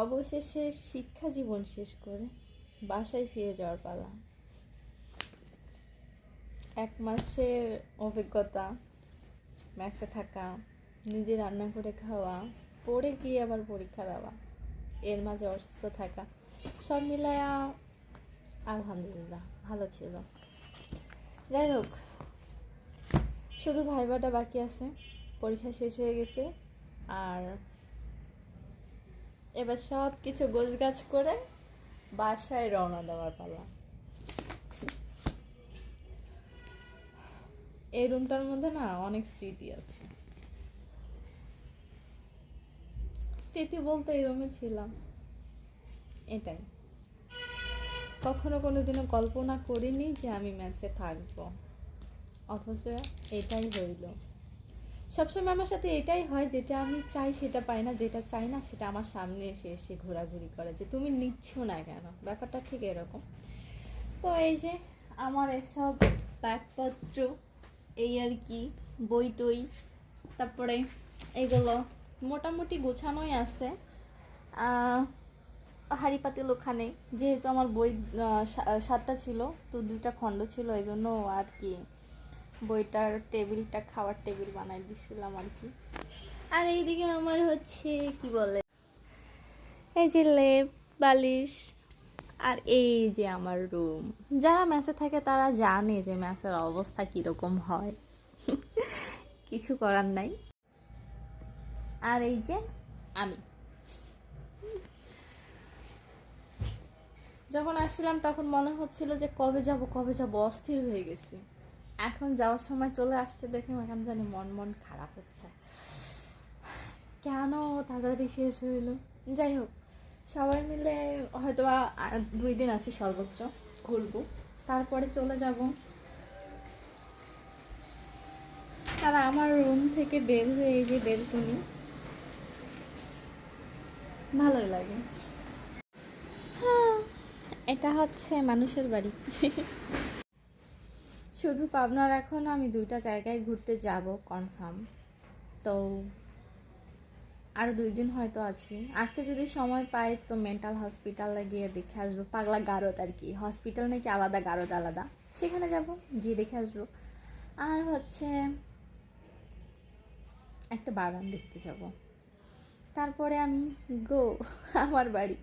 অবশেষে শিক্ষা জীবন শেষ করে বাসায় ফিরে যাওয়ার পালা। 1 মাসের অভিজ্ঞতা, মেসে থাকা, নিজে রান্না করে খাওয়া, পড়ে গিয়ে আবার পরীক্ষা দেওয়া, এর মাঝে অসুস্থ থাকা, সব মিলায়া আলহামদুলিল্লাহ ভালো ছিল। যাই হোক, শুধু ভাইবাটা বাকি আছে, পরীক্ষা শেষ হয়ে গেছে। আর এবার সব কিছু গোছগাছ করে বাসায় রওনা দেওয়ার পালা। এই রুমটার মধ্যে না অনেক স্মৃতি আছে। স্মৃতি বলতে এই রুমে ছিলাম, এটাই। কখনো কোনোদিনও কল্পনা করিনি যে আমি মেসে থাকবো, অথচ এটাই হইল। সবসময় আমার সাথে এটাই হয়, যেটা আমি চাই সেটা পাই না, যেটা চাই না সেটা আমার সামনে এসে এসে ঘোরাঘুরি করে, যে তুমি নিচ্ছ না কেন। ব্যাপারটা ঠিক এরকম। তো এই যে আমার এসব ব্যাগপত্র, এই আর কি, বই টই, তারপরে এগুলো মোটামুটি গোছানোই আছে। হাঁড়ি পাতিল ওখানে, যেহেতু আমার বই 7টা ছিল, তো 2টা খণ্ড ছিল, এই জন্য আর কি বইটার টেবিলটা খাওয়ার টেবিল বানাই দিছিলাম আর কি। আর এইদিকে আমার হচ্ছে কি বলে, এই যে লেপ, বালিশ, আর এই যে আমার রুম। যারা মেসে থাকে তারা জানে যে মেসের অবস্থা কিরকম হয়। কিছু করার নাই। আর এই যে আমি যখন আসছিলাম তখন মনে হচ্ছিল যে কবে যাব অস্থির হয়ে গেছি। এখন যাওয়ার সময় চলে আসছে দেখে এখন জানি মন মন খারাপ হচ্ছে, কেন তাড়াতাড়ি শেষ হইল। যাই হোক, সবাই মিলে হয়তো আর 2 দিন আছি সর্বোচ্চ, ঘুরবো, তারপরে চলে যাব। আর আমার রুম থেকে বের হয়ে এই যে বেলকনি, ভালোই লাগে। হ্যাঁ, এটা হচ্ছে মানুষের বাড়ি। শুধু পাবনার এখন আমি 2টা জায়গায় ঘুরতে যাব কনফার্ম। তো আরও 2 দিন হয়তো আছি। আজকে যদি সময় পাই তো মেন্টাল হসপিটালে গিয়ে দেখে আসবো, পাগলা গারদ আর কি, হসপিটাল নাকি আলাদা, গারদ আলাদা, সেখানে যাব, গিয়ে দেখে আসবো। আর হচ্ছে একটা বাগান দেখতে যাব, তারপরে আমি গো আমার বাড়ি।